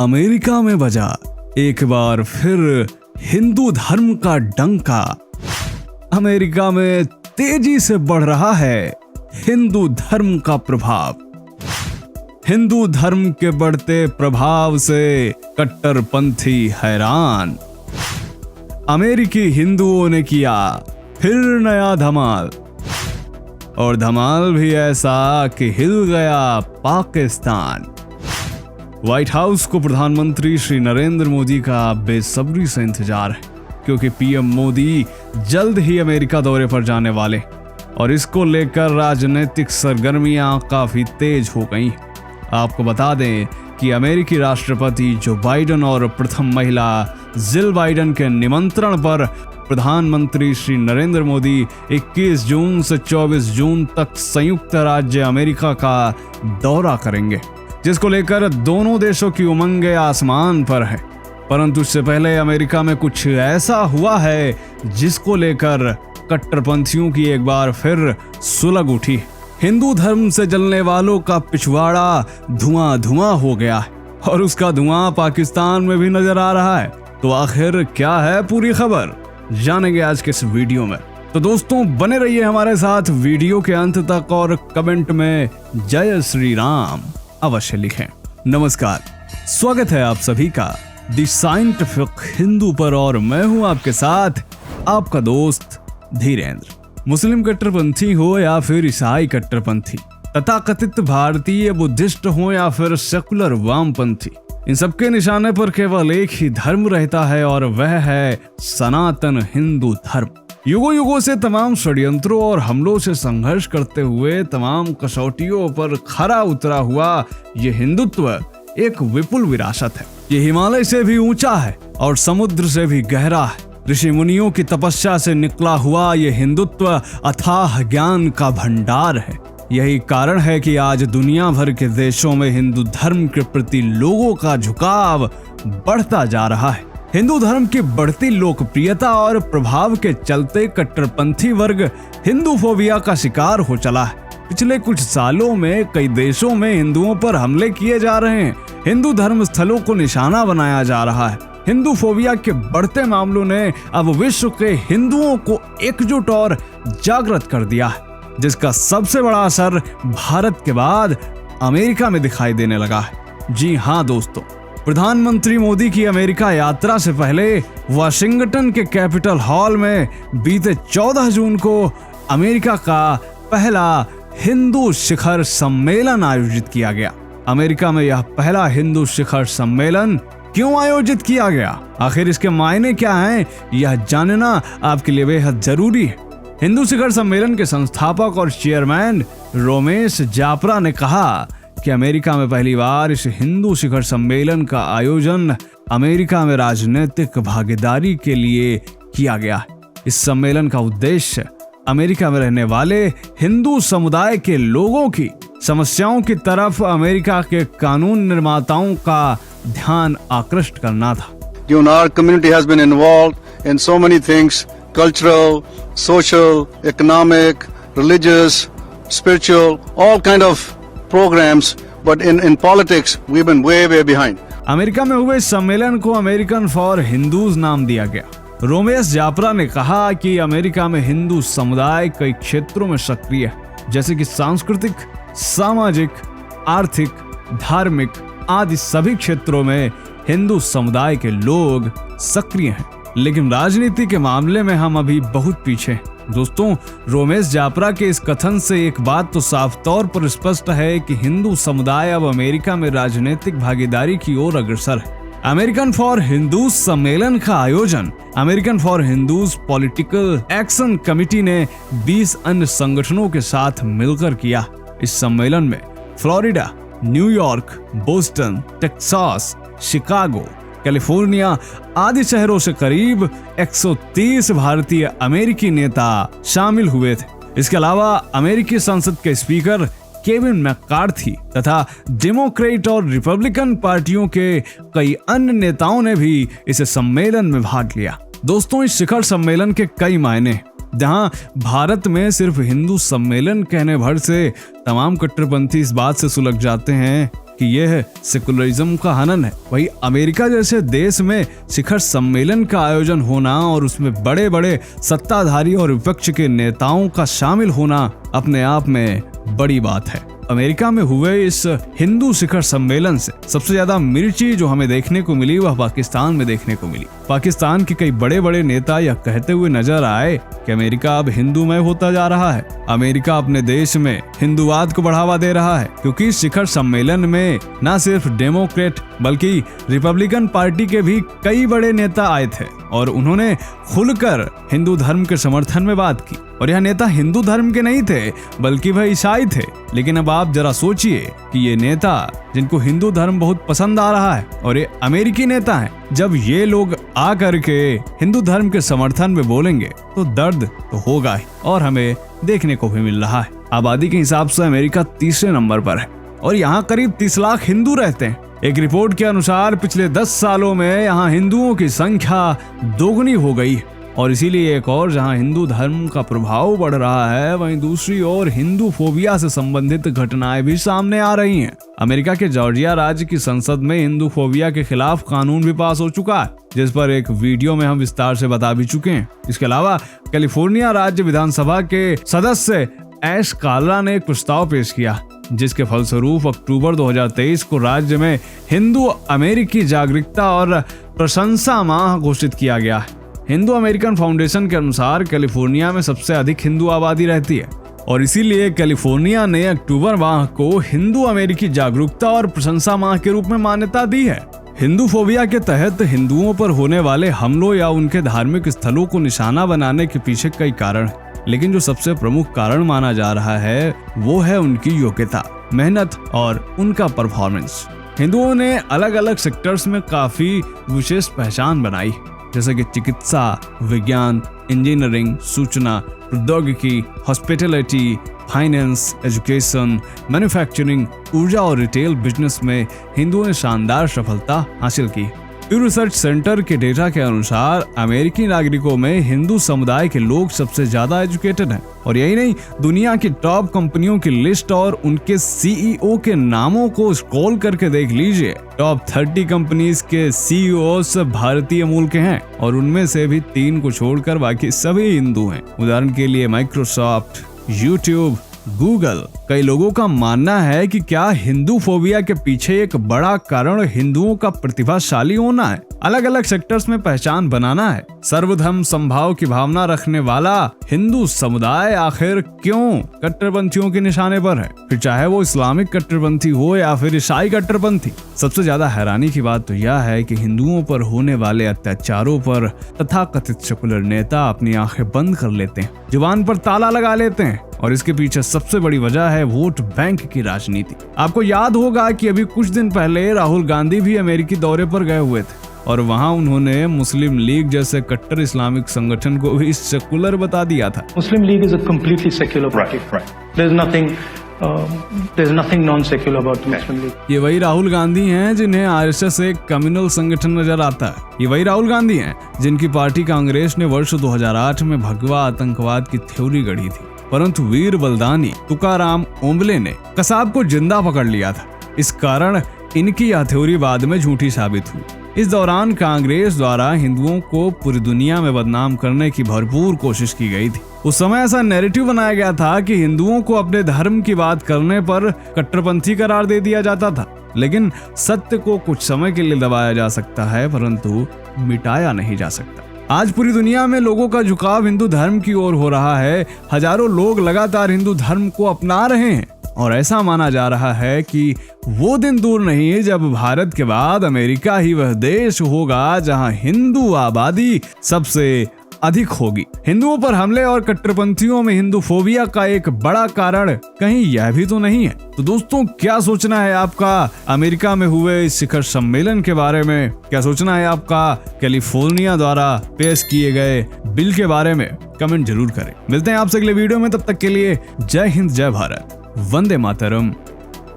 America में बजा एक बार फिर हिंदू धर्म का डंका। अमेरिका में तेजी से बढ़ रहा है हिंदू धर्म का प्रभाव। हिंदू धर्म के बढ़ते प्रभाव से कट्टरपंथी हैरान। अमेरिकी हिंदुओं ने किया फिर नया धमाल, और धमाल भी ऐसा कि हिल गया पाकिस्तान। व्हाइट हाउस को प्रधानमंत्री श्री नरेंद्र मोदी का बेसब्री से इंतजार है, क्योंकि पीएम मोदी जल्द ही अमेरिका दौरे पर जाने वाले, और इसको लेकर राजनीतिक सरगर्मियां काफी तेज हो गई। आपको बता दें कि अमेरिकी राष्ट्रपति जो बाइडेन और प्रथम महिला जिल बाइडेन के निमंत्रण पर प्रधानमंत्री श्री नरेंद्र मोदी 21 जून से 24 जून तक संयुक्त राज्य अमेरिका का दौरा करेंगे, जिसको लेकर दोनों देशों की उमंगें आसमान पर है। परंतु इससे पहले अमेरिका में कुछ ऐसा हुआ है जिसको लेकर कट्टरपंथियों की एक बार फिर सुलग उठी। हिंदू धर्म से जलने वालों का पिछवाड़ा धुआं धुआं हो गया है, और उसका धुआं पाकिस्तान में भी नजर आ रहा है। तो आखिर क्या है पूरी खबर, जानेंगे आज के इस वीडियो में। तो दोस्तों बने रहिए हमारे साथ वीडियो के अंत तक, और कमेंट में जय श्री राम अवश्य लिखें। नमस्कार, स्वागत है आप सभी का द साइंटिफिक हिंदू पर, और मैं हूं आपके साथ आपका दोस्त धीरेन्द्र। मुस्लिम कट्टरपंथी हो या फिर ईसाई कट्टरपंथी, तथाकथित भारतीय बुद्धिस्ट हो या फिर सेकुलर वामपंथी, इन सबके निशाने पर केवल एक ही धर्म रहता है, और वह है सनातन हिंदू धर्म। युगों युगों से तमाम षड्यंत्रों और हमलों से संघर्ष करते हुए तमाम कसौटियों पर खरा उतरा हुआ ये हिंदुत्व एक विपुल विरासत है। ये हिमालय से भी ऊंचा है और समुद्र से भी गहरा है। ऋषि मुनियों की तपस्या से निकला हुआ ये हिंदुत्व अथाह ज्ञान का भंडार है। यही कारण है कि आज दुनिया भर के देशों में हिंदू धर्म के प्रति लोगों का झुकाव बढ़ता जा रहा है। हिंदू धर्म की बढ़ती लोकप्रियता और प्रभाव के चलते कट्टरपंथी वर्ग हिंदू फोबिया का शिकार हो चला है। पिछले कुछ सालों में कई देशों में हिंदुओं पर हमले किए जा रहे हैं। हिंदू धर्म स्थलों को निशाना बनाया जा रहा है। हिंदू फोबिया के बढ़ते मामलों ने अब विश्व के हिंदुओं को एकजुट और जागृत कर दिया है, जिसका सबसे बड़ा असर भारत के बाद अमेरिका में दिखाई देने लगा है। जी हां दोस्तों, प्रधानमंत्री मोदी की अमेरिका यात्रा से पहले वाशिंगटन के कैपिटल हॉल में बीते 14 जून को अमेरिका का पहला हिंदू शिखर सम्मेलन आयोजित किया गया। अमेरिका में यह पहला हिंदू शिखर सम्मेलन क्यों आयोजित किया गया, आखिर इसके मायने क्या हैं, यह जानना आपके लिए बेहद जरूरी है। हिंदू शिखर सम्मेलन के संस्थापक और चेयरमैन रोमेश जापरा ने कहा कि अमेरिका में पहली बार इस हिंदू शिखर सम्मेलन का आयोजन अमेरिका में राजनीतिक भागीदारी के लिए किया गया है। इस सम्मेलन का उद्देश्य अमेरिका में रहने वाले हिंदू समुदाय के लोगों की समस्याओं की तरफ अमेरिका के कानून निर्माताओं का ध्यान आकृष्ट करना था। Our community has been involved in so many things: cultural, social, economic, religious, spiritual, all kind of programs. But in politics, we've been way behind. America में हुए सम्मेलन को अमेरिकन फॉर हिंदूज नाम दिया गया। रोमेश जापरा ने कहा कि अमेरिका में हिंदू समुदाय कई क्षेत्रों में सक्रिय है, जैसे कि सांस्कृतिक, सामाजिक, आर्थिक, धार्मिक आदि सभी क्षेत्रों में हिंदू समुदाय के लोग सक्रिय हैं, लेकिन राजनीति के मामले में हम अभी बहुत पीछे हैं। दोस्तों, रोमेश जापरा के इस कथन से एक बात तो साफ तौर पर स्पष्ट है कि हिंदू समुदाय अब अमेरिका में राजनीतिक भागीदारी की ओर अग्रसर है। अमेरिकन फॉर हिंदूज सम्मेलन का आयोजन American for Hindus political action committee ने 20 अन्य संगठनों के साथ मिलकर किया। इस सम्मेलन में Florida, New York, Boston, Texas, Chicago, California आदि शहरों से करीब 130 भारतीय अमेरिकी नेता शामिल हुए थे। इसके अलावा अमेरिकी संसद के स्पीकर केविन मैकार्थी तथा डेमोक्रेट और रिपब्लिकन पार्टियों के कई अन्य नेताओं ने भी इस सम्मेलन में भाग लिया। दोस्तों, इस शिखर सम्मेलन के कई मायने, जहां भारत में सिर्फ हिंदू सम्मेलन कहने भर से तमाम कट्टरपंथी इस बात से सुलग जाते हैं कि यह सेकुलरिज्म का हनन है। वही अमेरिका जैसे देश में शिखर सम्मेलन का आयोजन होना और उसमें बड़े बड़े सत्ताधारी और विपक्ष के नेताओं का शामिल होना अपने आप में बड़ी बात है। अमेरिका में हुए इस हिंदू शिखर सम्मेलन से सबसे ज्यादा मिर्ची जो हमें देखने को मिली वह पाकिस्तान में देखने को मिली। पाकिस्तान के कई बड़े बड़े नेता यह कहते हुए नजर आए कि अमेरिका अब हिंदूमय होता जा रहा है। अमेरिका अपने देश में हिंदूवाद को बढ़ावा दे रहा है, क्योंकि शिखर सम्मेलन में न सिर्फ डेमोक्रेट बल्कि रिपब्लिकन पार्टी के भी कई बड़े नेता आए थे और उन्होंने खुलकर हिंदू धर्म के समर्थन में बात की। और यह नेता हिंदू धर्म के नहीं थे बल्कि वह ईसाई थे। लेकिन अब आप जरा सोचिए कि ये नेता जिनको हिंदू धर्म बहुत पसंद आ रहा है और ये अमेरिकी नेता हैं, जब ये लोग आ करके हिंदू धर्म के समर्थन में बोलेंगे तो दर्द तो होगा ही, और हमें देखने को भी मिल रहा है। आबादी के हिसाब से अमेरिका तीसरे नंबर पर है और यहाँ करीब 30 लाख हिंदू रहते हैं। एक रिपोर्ट के अनुसार पिछले 10 सालों में यहाँ हिंदुओं की संख्या दोगुनी हो गई और इसीलिए एक और जहां हिंदू धर्म का प्रभाव बढ़ रहा है, वहीं दूसरी ओर हिंदू फोबिया से संबंधित घटनाएं भी सामने आ रही हैं। अमेरिका के जॉर्जिया राज्य की संसद में हिंदू फोबिया के खिलाफ कानून भी पास हो चुका है, जिस पर एक वीडियो में हम विस्तार से बता भी चुके हैं। इसके अलावा कैलिफोर्निया राज्य विधानसभा के सदस्य एश कालरा ने एक प्रस्ताव पेश किया, जिसके फलस्वरूप अक्टूबर 2023 को राज्य में हिंदू अमेरिकी जागरूकता और प्रशंसा माह घोषित किया गया है। हिंदू अमेरिकन फाउंडेशन के अनुसार कैलिफोर्निया में सबसे अधिक हिंदू आबादी रहती है और इसीलिए कैलिफोर्निया ने अक्टूबर माह को हिंदू अमेरिकी जागरूकता और प्रशंसा माह के रूप में मान्यता दी है। हिंदू फोबिया के तहत हिंदुओं पर होने वाले हमलों या उनके धार्मिक स्थलों को निशाना बनाने के पीछे कई कारण हैं, लेकिन जो सबसे प्रमुख कारण माना जा रहा है वो है उनकी योग्यता, मेहनत और उनका परफॉर्मेंस। हिंदुओं ने अलग अलग सेक्टर्स में काफी विशेष पहचान बनाई, जैसे कि चिकित्सा, विज्ञान, इंजीनियरिंग, सूचना प्रौद्योगिकी, हॉस्पिटैलिटी, फाइनेंस, एजुकेशन, मैन्युफैक्चरिंग, ऊर्जा और रिटेल बिजनेस में हिंदुओं ने शानदार सफलता हासिल की। प्यू रिसर्च सेंटर के डेटा के अनुसार अमेरिकी नागरिकों में हिंदू समुदाय के लोग सबसे ज्यादा एजुकेटेड हैं और यही नहीं, दुनिया की टॉप कंपनियों की लिस्ट और उनके सीईओ के नामों को स्क्रॉल करके देख लीजिए। टॉप 30 कंपनीज के सीईओ भारतीय मूल के हैं और उनमें से भी 3 को छोड़कर बाकी सभी हिंदू हैं। उदाहरण के लिए माइक्रोसॉफ्ट, यूट्यूब, गूगल। कई लोगों का मानना है कि क्या हिंदू फोबिया के पीछे एक बड़ा कारण हिंदुओं का प्रतिभाशाली होना है, अलग अलग सेक्टर्स में पहचान बनाना है। सर्वधर्म संभाव की भावना रखने वाला हिंदू समुदाय आखिर क्यों कट्टरपंथियों के निशाने पर है, फिर चाहे वो इस्लामिक कट्टरपंथी हो या फिर ईसाई कट्टरपंथी। सबसे ज्यादा हैरानी की बात तो यह है कि हिंदुओं पर होने वाले अत्याचारों पर तथाकथित सेकुलर नेता अपनी आंखें बंद कर लेते हैं, जुबान पर ताला लगा लेते हैं और इसके पीछे सबसे बड़ी वजह है वोट बैंक की राजनीति। आपको याद होगा कि अभी कुछ दिन पहले राहुल गांधी भी अमेरिकी दौरे पर गए हुए थे और वहां उन्होंने मुस्लिम लीग जैसे कट्टर इस्लामिक संगठन को भी सेकुलर बता दिया था। Muslim League is a completely secular party. There's nothing non-secular about the Muslim League. ये वही राहुल गांधी हैं जिन्हें आरएसएस एक कम्युनल संगठन नजर आता है। ये वही राहुल गांधी हैं जिनकी पार्टी कांग्रेस ने वर्ष 2008 में भगवा आतंकवाद की थ्योरी गढ़ी थी, परंतु वीर बलदानी तुकाराम ओम्बले ने कसाब को जिंदा पकड़ लिया था। इस कारण इनकी यह थ्योरी बाद में झूठी साबित हुई। इस दौरान कांग्रेस द्वारा हिंदुओं को पूरी दुनिया में बदनाम करने की भरपूर कोशिश की गई थी। उस समय ऐसा नैरेटिव बनाया गया था कि हिंदुओं को अपने धर्म की बात करने पर कट्टरपंथी करार दे दिया जाता था। लेकिन सत्य को कुछ समय के लिए दबाया जा सकता है, परंतु मिटाया नहीं जा सकता। आज पूरी दुनिया में लोगों का झुकाव हिंदू धर्म की ओर हो रहा है। हजारों लोग लगातार हिंदू धर्म को अपना रहे हैं और ऐसा माना जा रहा है कि वो दिन दूर नहीं जब भारत के बाद अमेरिका ही वह देश होगा जहां हिंदू आबादी सबसे अधिक होगी। हिंदुओं पर हमले और कट्टरपंथियों में हिंदू फोबिया का एक बड़ा कारण कहीं यह भी तो नहीं है? तो दोस्तों, क्या सोचना है आपका अमेरिका में हुए इस शिखर सम्मेलन के बारे में? क्या सोचना है आपका कैलिफोर्निया द्वारा पेश किए गए बिल के बारे में? कमेंट जरूर करें। मिलते हैं आपसे अगले वीडियो में, तब तक के लिए जय हिंद, जय भारत, वंदे मातरम।